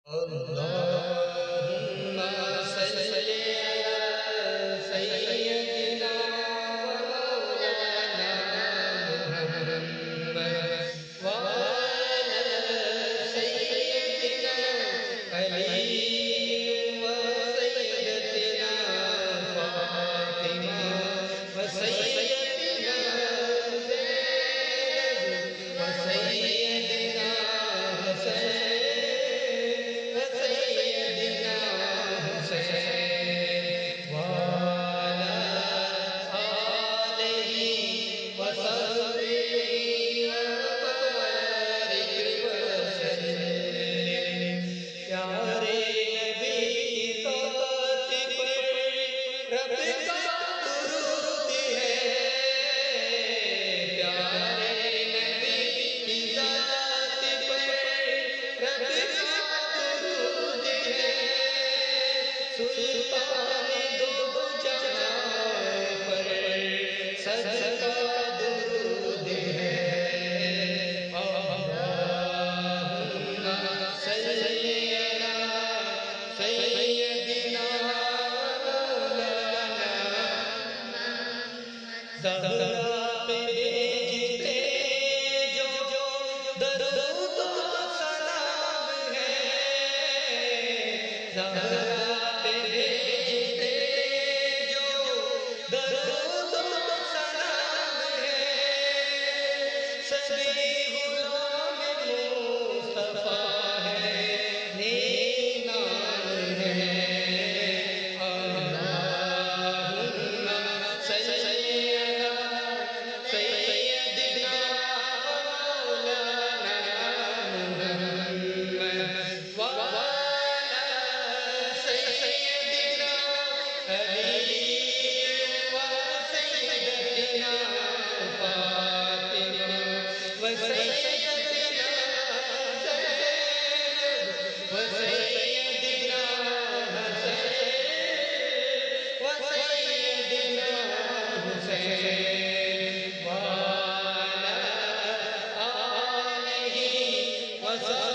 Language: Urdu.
اللهم صل على سيدنا ومولانا محمد وعلى سيدنا علي وسيدتنا فاطمة وسيدنا زينب وسيدنا حسن سلطان دو جہاں پر سب کا درود ہے اللہم صلی علی سیدنا مولانا زہرا پہ بھیجتے جو درود و سلام ہے زہرا وعلى آله وصحبه